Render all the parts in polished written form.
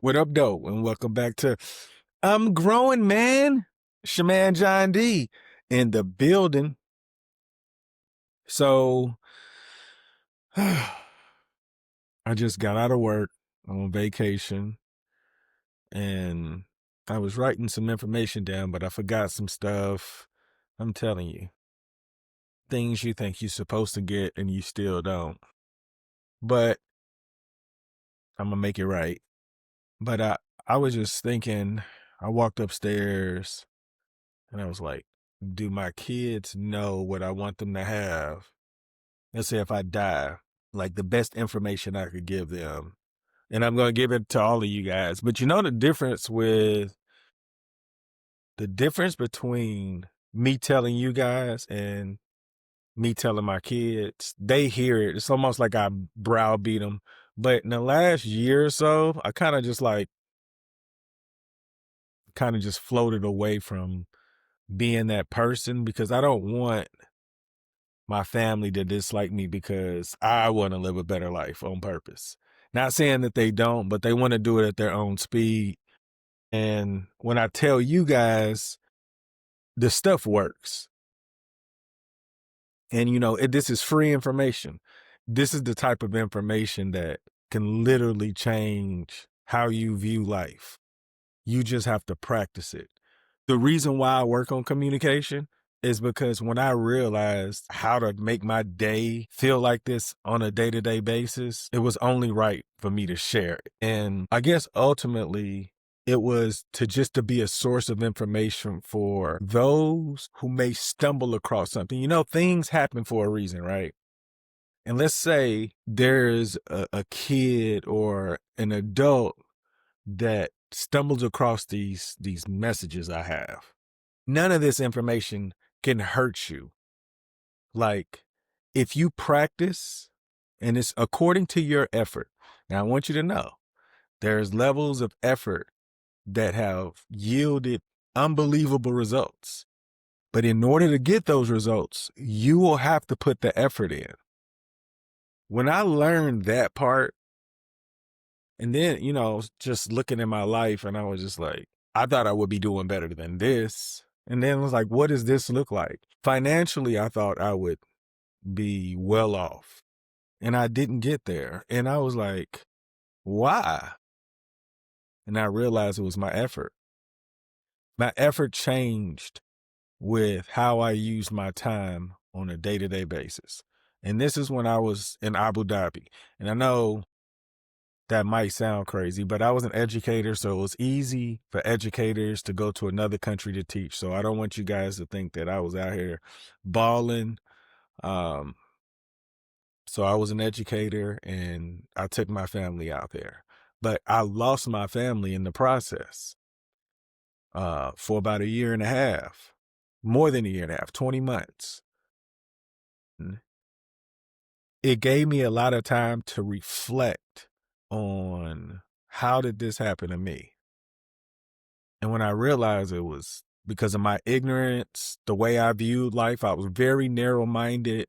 What up, dope? And welcome back to I'm Growing Man. Shaman John D in the building. So I just got out of work on vacation and I was writing some information down, but I forgot some stuff. I'm telling you, things you think you're supposed to get and you still don't. But I'm gonna make it right. But I was just thinking, I walked upstairs and I was like, do my kids know what I want them to have? Let's say if I die, like the best information I could give them. And I'm going to give it to all of you guys. But you know the difference between me telling you guys and me telling my kids, they hear it. It's almost like I browbeat them. But in the last year or so, I kind of just floated away from being that person because I don't want my family to dislike me because I want to live a better life on purpose. Not saying that they don't, but they want to do it at their own speed. And when I tell you guys, the stuff works. And, this is free information. This is the type of information that can literally change how you view life. You just have to practice it. The reason why I work on communication is because when I realized how to make my day feel like this on a day-to-day basis, it was only right for me to share it. And I guess ultimately it was to be a source of information for those who may stumble across something. Things happen for a reason, right? And let's say there's a kid or an adult that stumbles across these messages I have. None of this information can hurt you. Like, if you practice and it's according to your effort. Now, I want you to know there's levels of effort that have yielded unbelievable results. But in order to get those results, you will have to put the effort in. When I learned that part, and then, just looking at my life, and I was just like, I thought I would be doing better than this. And then I was like, what does this look like? Financially, I thought I would be well off. And I didn't get there. And I was like, why? And I realized it was my effort. My effort changed with how I used my time on a day-to-day basis. And this is when I was in Abu Dhabi. And I know that might sound crazy, but I was an educator, so it was easy for educators to go to another country to teach. So I don't want you guys to think that I was out here balling. So I was an educator and I took my family out there, but I lost my family in the process for about a year and a half, more than a year and a half, 20 months. It gave me a lot of time to reflect on how did this happen to me? And when I realized it was because of my ignorance, the way I viewed life, I was very narrow-minded.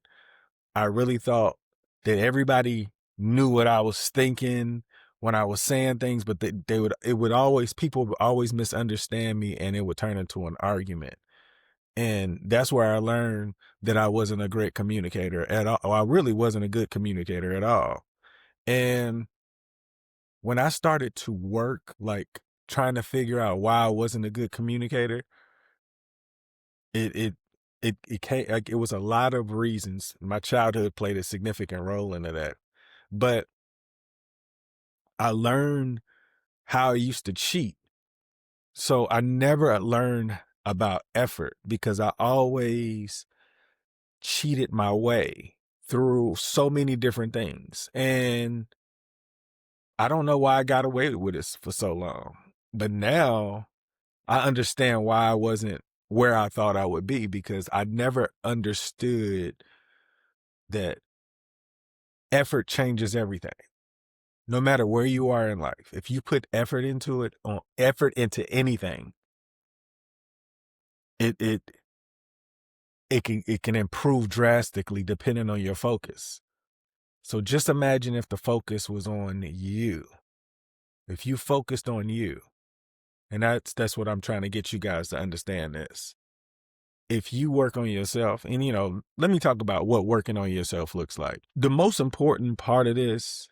I really thought that everybody knew what I was thinking when I was saying things, but people would always misunderstand me and it would turn into an argument. And that's where I learned that I wasn't a great communicator at all. I really wasn't a good communicator at all. And when I started to work, like trying to figure out why I wasn't a good communicator, it it it came, like, it was a lot of reasons. My childhood played a significant role into that. But I learned how I used to cheat. So I never learned about effort because I always cheated my way through so many different things. And I don't know why I got away with this for so long. But now I understand why I wasn't where I thought I would be because I never understood that effort changes everything. No matter where you are in life, if you put effort into it, effort into anything, it it it can improve drastically depending on your focus. So just imagine if the focus was on you if you focused on you, and that's what I'm trying to get you guys to understand this. If you work on yourself, and let me talk about what working on yourself looks like. The most important part of this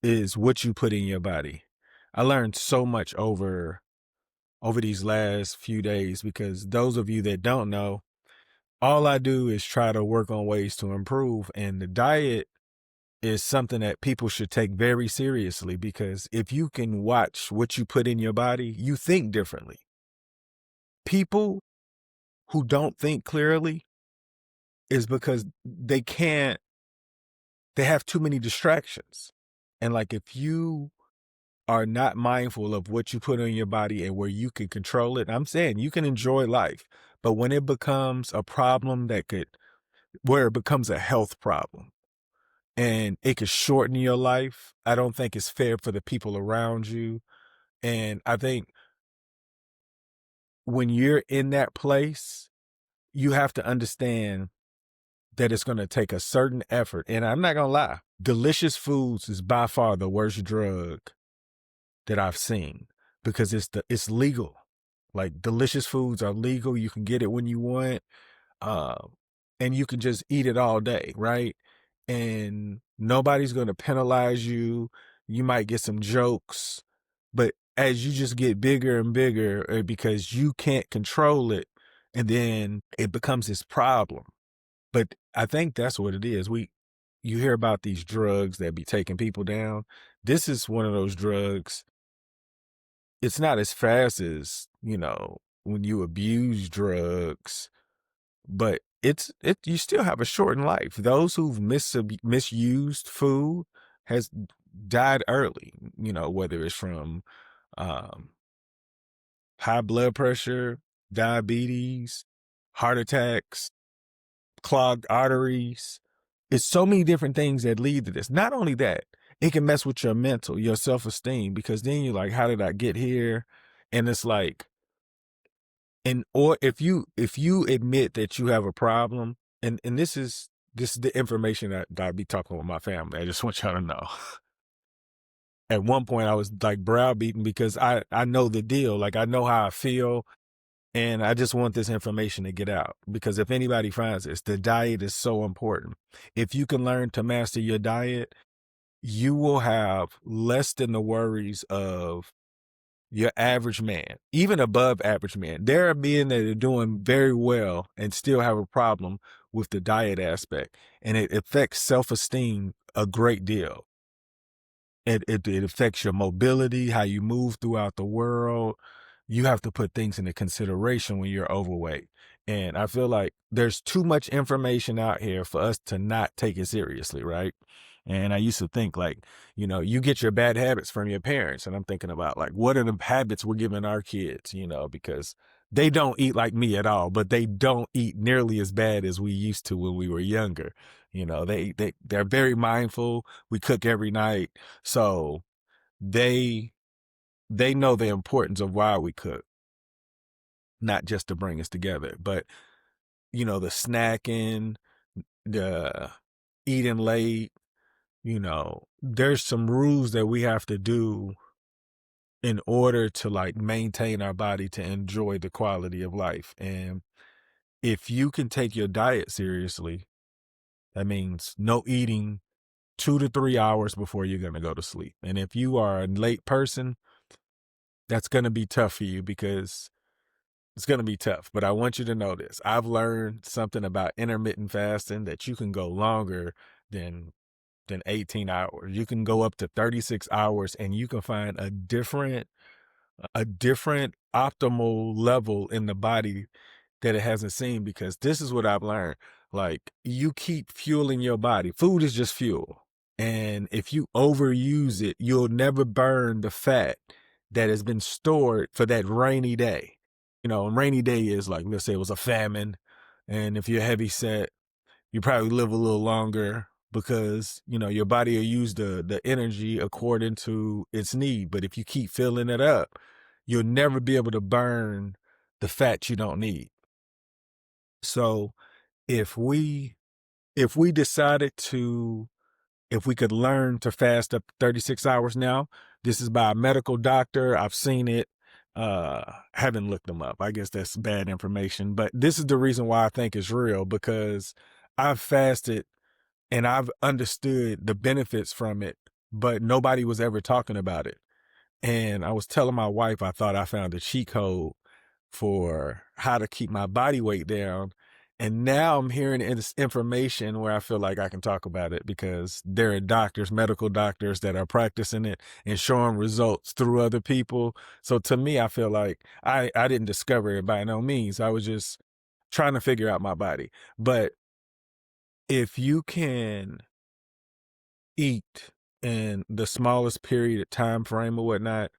is what you put in your body. I learned so much over these last few days, because those of you that don't know, all I do is try to work on ways to improve, and the diet is something that people should take very seriously, because if you can watch what you put in your body, you think differently. People who don't think clearly is because they have too many distractions. And like, if you are not mindful of what you put on your body and where you can control it, I'm saying you can enjoy life, but when it becomes a problem where it becomes a health problem and it could shorten your life, I don't think it's fair for the people around you. And I think when you're in that place, you have to understand that it's going to take a certain effort. And I'm not going to lie, delicious foods is by far the worst drug that I've seen, because it's legal. Like, delicious foods are legal. You can get it when you want. Um, and you can just eat it all day, right? And nobody's going to penalize you. You might get some jokes, but as you just get bigger and bigger, because you can't control it, and then it becomes this problem. But I think that's what it is. You hear about these drugs that be taking people down. This is one of those drugs. It's not as fast as, when you abuse drugs, but you still have a shortened life. Those who've misused food has died early, whether it's from um, high blood pressure, diabetes, heart attacks, clogged arteries. It's so many different things that lead to this. Not only that, it can mess with your mental, your self-esteem, because then you're like, how did I get here? And it's like, or if you admit that you have a problem, and this is the information that I be talking with my family. I just want y'all to know. At one point I was like browbeaten, because I know the deal. Like, I know how I feel, and I just want this information to get out, because if anybody finds this, the diet is so important. If you can learn to master your diet, you will have less than the worries of your average man, even above average man. There are men that are doing very well and still have a problem with the diet aspect, and it affects self-esteem a great deal. It affects your mobility, how you move throughout the world. You have to put things into consideration when you're overweight. And I feel like there's too much information out here for us to not take it seriously, right? And I used to think, like, you get your bad habits from your parents. And I'm thinking about, like, what are the habits we're giving our kids, because they don't eat like me at all, but they don't eat nearly as bad as we used to when we were younger. They're very mindful. We cook every night. So they know the importance of why we cook, not just to bring us together, but the snacking, the eating late, there's some rules that we have to do in order to, like, maintain our body to enjoy the quality of life. And if you can take your diet seriously, that means no eating 2 to 3 hours before you're going to go to sleep. And if you are a late person, that's going to be tough for you, because it's going to be tough. But I want you to know this. I've learned something about intermittent fasting, that you can go longer than 18 hours. You can go up to 36 hours, and you can find a different optimal level in the body that it hasn't seen, because this is what I've learned. Like, you keep fueling your body. Food is just fuel. And if you overuse it, you'll never burn the fat that has been stored for that rainy day. A rainy day is like, let's say it was a famine. And if you're heavy set, you probably live a little longer, because, your body will use the energy according to its need. But if you keep filling it up, you'll never be able to burn the fat you don't need. So if we if we decided to if we could learn to fast up 36 hours now, This is by a medical doctor. I've seen it. Haven't looked them up. I guess that's bad information. But this is the reason why I think it's real, because I've fasted and I've understood the benefits from it, but nobody was ever talking about it. And I was telling my wife I thought I found a cheat code for how to keep my body weight down. And now I'm hearing this information where I feel like I can talk about it, because there are doctors, medical doctors, that are practicing it and showing results through other people. So to me, I feel like I didn't discover it by no means. I was just trying to figure out my body. But if you can eat in the smallest period of time frame or whatnot,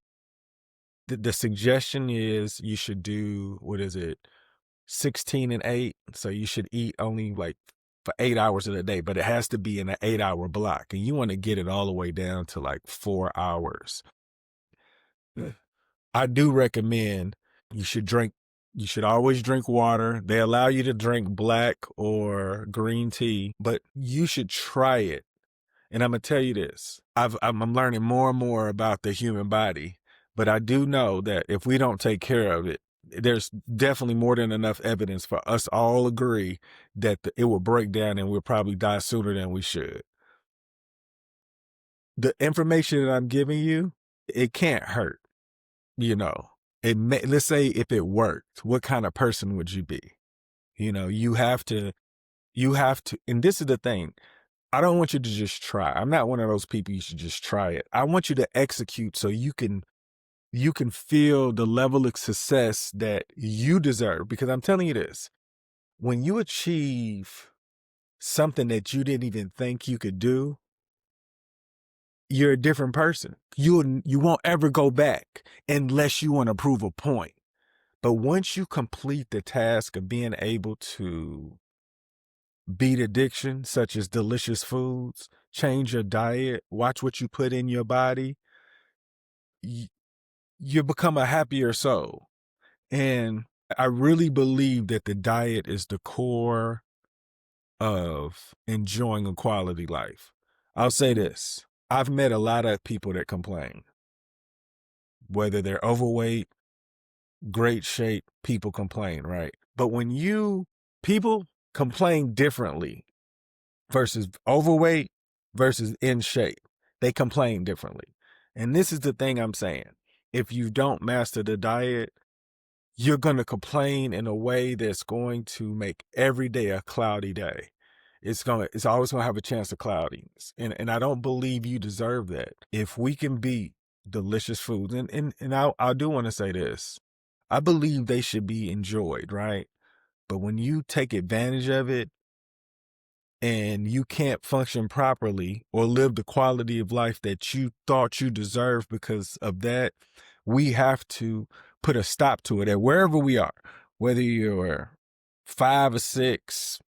the suggestion is you should do, what is it, 16 and 8. So you should eat only like for 8 hours of the day, but it has to be in an 8 hour block. And you want to get it all the way down to like 4 hours. I do recommend you should drink, you should always drink water. They allow you to drink black or green tea, but you should try it. And I'm gonna tell you this: I'm learning more and more about the human body, but I do know that if we don't take care of it, there's definitely more than enough evidence for us all agree that it will break down and we'll probably die sooner than we should. The information that I'm giving you, it can't hurt. You know, let's say if it worked, what kind of person would you be? You know, you have to, and this is the thing. I don't want you to just try. I'm not one of those people you should just try it. I want you to execute so you can feel the level of success that you deserve. Because I'm telling you this, when you achieve something that you didn't even think you could do, you're a different person. You won't ever go back unless you want to prove a point. But once you complete the task of being able to beat addiction, such as delicious foods, change your diet, watch what you put in your body, you become a happier soul. And I really believe that the diet is the core of enjoying a quality life. I'll say this: I've met a lot of people that complain, whether they're overweight, great shape, people complain, right? But people complain differently versus overweight versus in shape. They complain differently. And this is the thing I'm saying. If you don't master the diet, you're going to complain in a way that's going to make every day a cloudy day. It's always going to have a chance of cloudiness. And I don't believe you deserve that. If we can beat delicious foods, and I do want to say this, I believe they should be enjoyed, right? But when you take advantage of it, and you can't function properly or live the quality of life that you thought you deserved because of that, we have to put a stop to it at wherever we are, whether you're 5 or 6,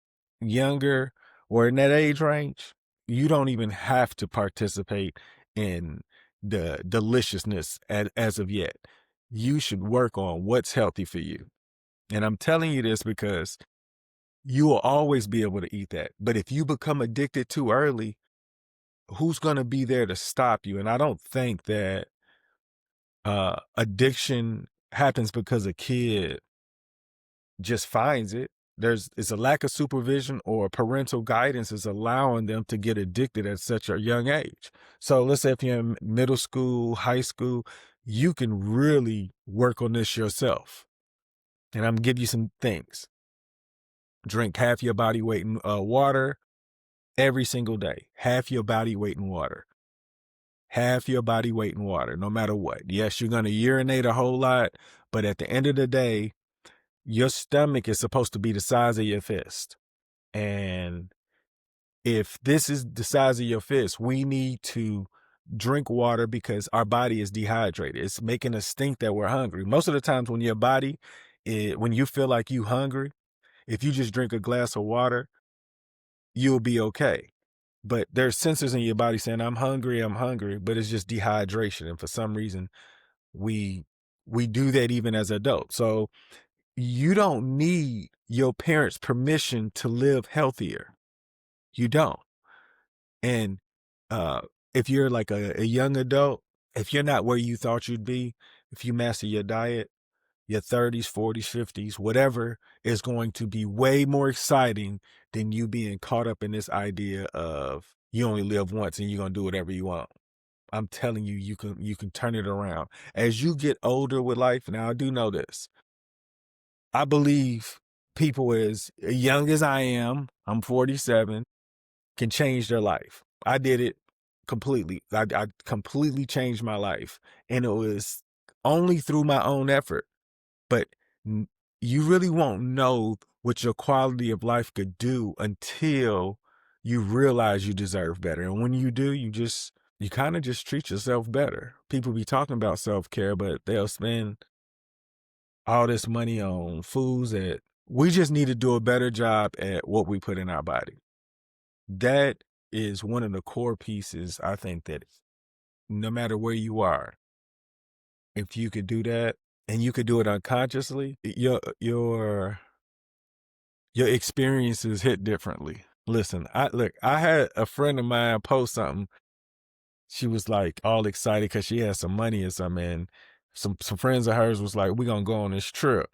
younger, or in that age range. You don't even have to participate in the deliciousness as of yet. You should work on what's healthy for you. And I'm telling you this because you will always be able to eat that. But if you become addicted too early, who's going to be there to stop you? And I don't think that addiction happens because a kid just finds it. It's a lack of supervision or parental guidance is allowing them to get addicted at such a young age. So let's say if you're in middle school, high school, you can really work on this yourself. And I'm going to give you some things. Drink half your body weight in water every single day. Half your body weight in water. Half your body weight in water, no matter what. Yes, you're going to urinate a whole lot, but at the end of the day, your stomach is supposed to be the size of your fist. And if this is the size of your fist, we need to drink water because our body is dehydrated. It's making us think that we're hungry. Most of the times when your body, when you feel like you hungry, if you just drink a glass of water, you'll be okay. But there's sensors in your body saying, I'm hungry, but it's just dehydration. And for some reason, we do that even as adults. So you don't need your parents' permission to live healthier. You don't. And if you're like a young adult If you're not where you thought you'd be, if you master your diet, your 30s, 40s, 50s, whatever is going to be way more exciting than you being caught up in this idea of you only live once and you're going to do whatever you want. I'm telling you, you can turn it around. As you get older with life, now I do know this. I believe people as young as I am, I'm 47, can change their life. I did it completely. I completely changed my life. And it was only through my own effort. But you really won't know what your quality of life could do until you realize you deserve better. And when you do, you kind of just treat yourself better. People be talking about self-care, but they'll spend all this money on foods that we just need to do a better job at what we put in our body. That is one of the core pieces. I think that no matter where you are, if you could do that and you could do it unconsciously, your experiences hit differently. Listen, I had a friend of mine post something. She was like all excited because she had some money or something. And some friends of hers was like, we're gonna go on this trip.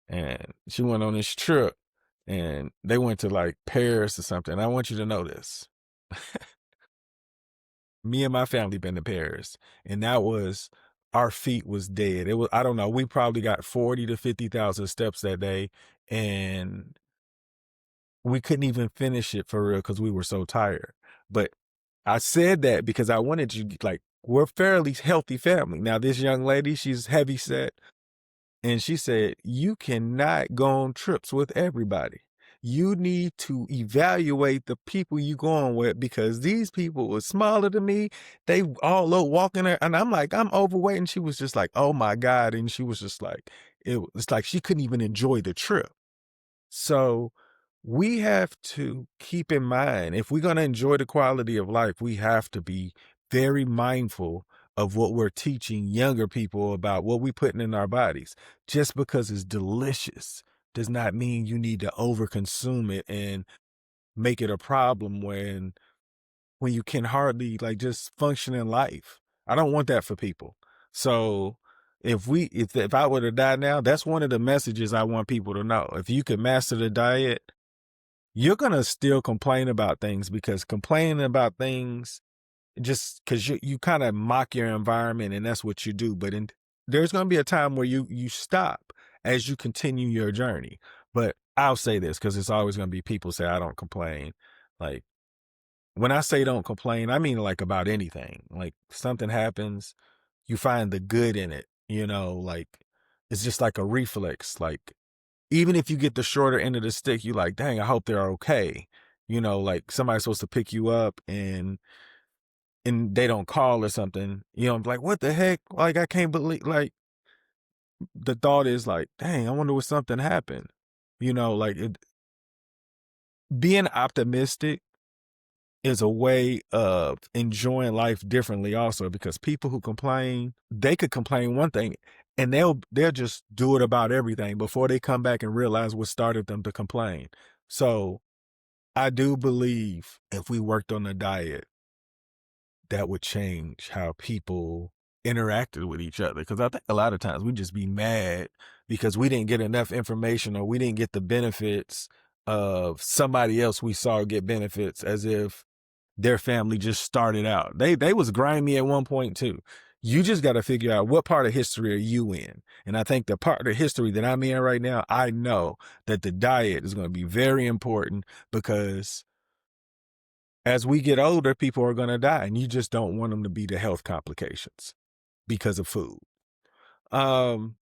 And she went on this trip and they went to like Paris or something. I want you to know this. Me and my family been to Paris, and that was our feet was dead. It was, I don't know, we probably got 40 to 50,000 steps that day, and we couldn't even finish it for real because we were so tired. But I said that because I wanted you, like, we're a fairly healthy family. Now, this young lady, she's heavy set. And she said, you cannot go on trips with everybody. You need to evaluate the people you going with because these people were smaller than me. They all low walking there. And I'm like, I'm overweight. And she was just like, oh my God. And she was just like, it's like she couldn't even enjoy the trip. So we have to keep in mind, if we're going to enjoy the quality of life, we have to be very mindful of what we're teaching younger people about what we're putting in our bodies. Just because it's delicious does not mean you need to overconsume it and make it a problem when you can hardly like just function in life. I don't want that for people. So if I were to die now, that's one of the messages I want people to know. If you could master the diet, you're going to still complain about things because complaining about things just because you kind of mock your environment and that's what you do. But there's going to be a time where you stop as you continue your journey. But I'll say this because it's always going to be people say, I don't complain. Like when I say don't complain, I mean like about anything. Like something happens, you find the good in it, like it's just like a reflex. Like even if you get the shorter end of the stick, you like, dang, I hope they're okay. Like somebody's supposed to pick you up and they don't call or something, like, what the heck? Like, I can't believe, like, the thought is like, dang, I wonder what something happened. Like being optimistic is a way of enjoying life differently also because people who complain, they could complain one thing and they'll just do it about everything before they come back and realize what started them to complain. So I do believe if we worked on the diet, that would change how people interacted with each other. Because I think a lot of times we just be mad because we didn't get enough information or we didn't get the benefits of somebody else we saw get benefits as if their family just started out. They was grimy at one point too. You just got to figure out what part of history are you in. And I think the part of history that I'm in right now, I know that the diet is going to be very important because as we get older, people are going to die, and you just don't want them to be the health complications because of food.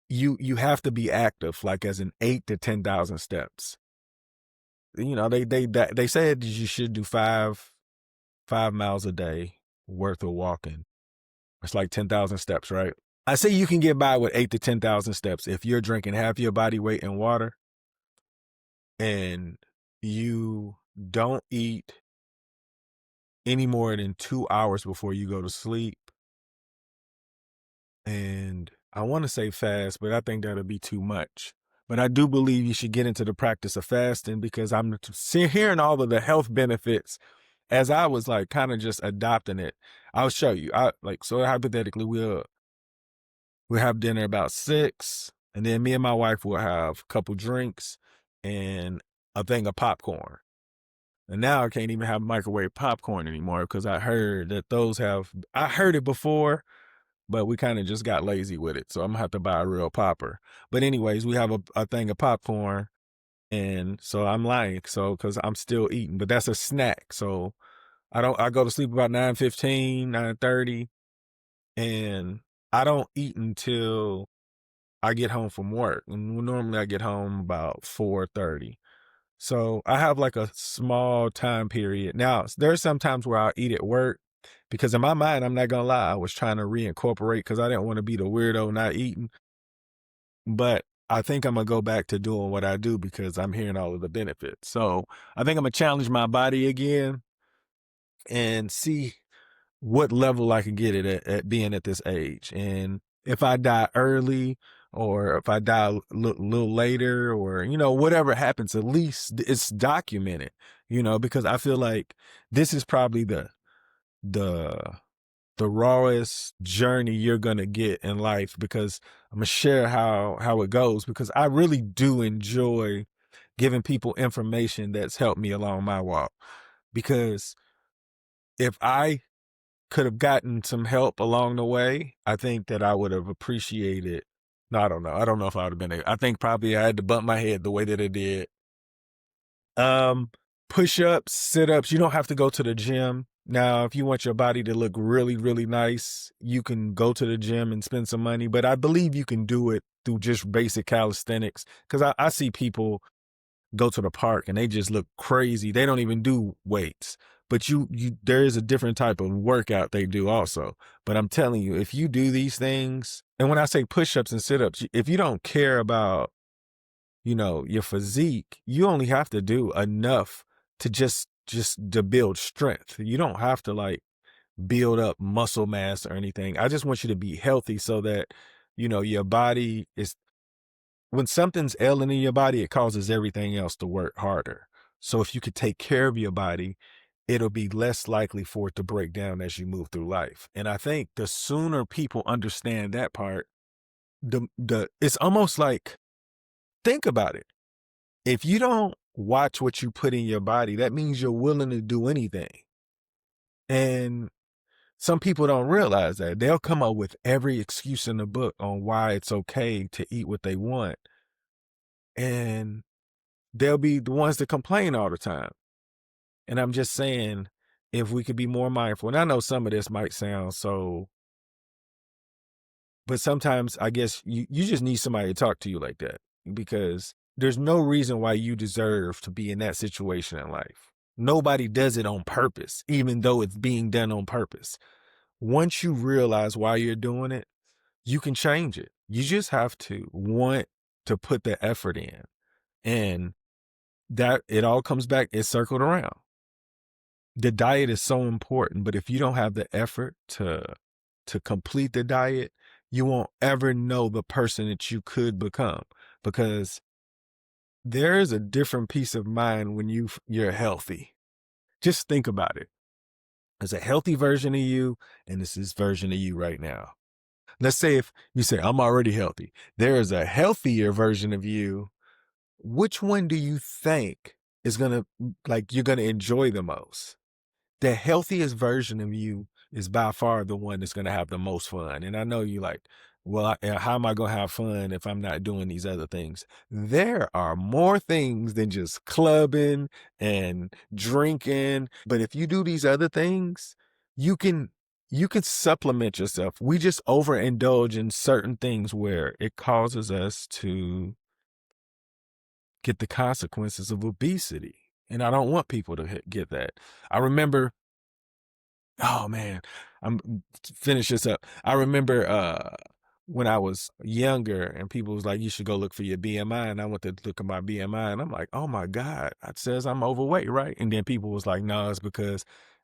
You have to be active, like as in 8 to 10,000 steps. They said you should do 5 miles a day worth of walking. It's like 10,000 steps, right? I say you can get by with 8 to 10,000 steps if you're drinking half your body weight in water and you don't eat any more than 2 hours before you go to sleep. And I want to say fast, but I think that'll be too much. But I do believe you should get into the practice of fasting because I'm hearing all of the health benefits as I was like kind of just adopting it, I'll show you. I like so hypothetically we'll have dinner about 6, and then me and my wife will have a couple drinks and a thing of popcorn. And now I can't even have microwave popcorn anymore because I heard that those have I heard it before, but we kind of just got lazy with it. So I'm gonna have to buy a real popper. But anyways, we have a thing of popcorn, and so I'm lying. So because I'm still eating, but that's a snack. So I go to sleep about 9:15, 9:30, and I don't eat until I get home from work. And normally I get home about 4:30. So I have like a small time period. Now, there's some times where I'll eat at work because in my mind, I'm not gonna lie, I was trying to reincorporate because I didn't want to be the weirdo not eating. But I think I'm gonna go back to doing what I do because I'm hearing all of the benefits. So I think I'm gonna challenge my body again and see what level I can get it at being at this age. And if I die early or if I die a little later or, whatever happens, at least it's documented, because I feel like this is probably the, the rawest journey you're going to get in life because I'm going to share how it goes because I really do enjoy giving people information that's helped me along my walk because if I could have gotten some help along the way, I think that I would have appreciated. No, I don't know. I don't know if I would have been able. I think probably I had to bump my head the way that it did. Um, Push-ups, sit-ups. You don't have to go to the gym. Now, if you want your body to look really, really nice, you can go to the gym and spend some money. But I believe you can do it through just basic calisthenics. Because I see people go to the park and they just look crazy. They don't even do weights. But there is a different type of workout they do also. But I'm telling you, if you do these things, and when I say push-ups and sit-ups, if you don't care about, your physique, you only have to do enough to just to build strength. You don't have to like build up muscle mass or anything. I just want you to be healthy so that, your body is when something's ailing in your body, it causes everything else to work harder. So if you could take care of your body, it'll be less likely for it to break down as you move through life. And I think the sooner people understand that part, the it's almost like think about it. If you don't watch what you put in your body, that means you're willing to do anything. And some people don't realize that. They'll come up with every excuse in the book on why it's okay to eat what they want. And they'll be the ones that complain all the time. And I'm just saying, if we could be more mindful, and I know some of this might sound so, but sometimes I guess you just need somebody to talk to you like that because there's no reason why you deserve to be in that situation in life. Nobody does it on purpose, even though it's being done on purpose. Once you realize why you're doing it, you can change it. You just have to want to put the effort in. And that it all comes back, it's circled around. The diet is so important, but if you don't have the effort to complete the diet, you won't ever know the person that you could become because there is a different peace of mind when you're healthy. Just think about it. There's a healthy version of you, and this is version of you right now. Let's say if you say, I'm already healthy, there is a healthier version of you. Which one do you think is you're gonna enjoy the most? The healthiest version of you is by far the one that's going to have the most fun. And I know you like, well, how am I going to have fun if I'm not doing these other things? There are more things than just clubbing and drinking. But if you do these other things, you can supplement yourself. We just overindulge in certain things where it causes us to get the consequences of obesity. And I don't want people to get that. I remember Oh man, I'm finish this up. I remember when I was younger and people was like, you should go look for your BMI. And I went to look at my BMI and I'm like, oh my God, it says I'm overweight, right? And then people was like, no, it's because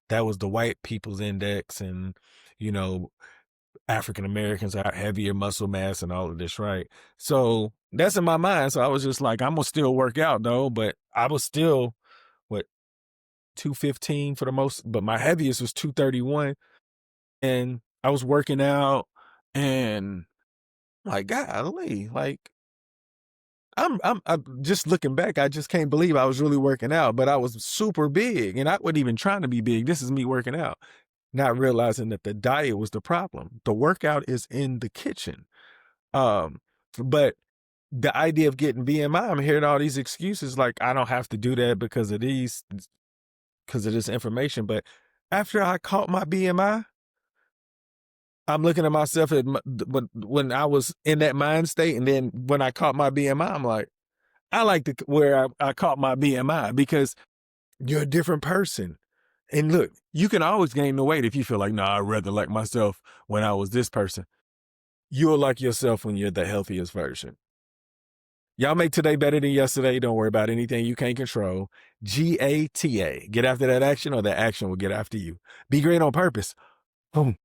that was the white people's index and, you know, African Americans have heavier muscle mass and all of this, right? So that's in my mind. So I was just like, I'm gonna still work out though, but I was still what 215 for the most, but my heaviest was 231. And I was working out and like, golly, like I'm just looking back, I just can't believe I was really working out, but I was super big and I wasn't even trying to be big. This is me working out, not realizing that the diet was the problem. The workout is in the kitchen. Um, but the idea of getting BMI, I'm hearing all these excuses like I don't have to do that because of this information. But after I caught my BMI, I'm looking at myself when I was in that mind state, and then when I caught my BMI, I'm like, I like where I caught my BMI because you're a different person. And look, you can always gain the weight if you feel like, no, I'd rather like myself when I was this person. You'll like yourself when you're the healthiest version. Y'all make today better than yesterday. Don't worry about anything you can't control. GATA. Get after that action or that action will get after you. Be great on purpose. Boom.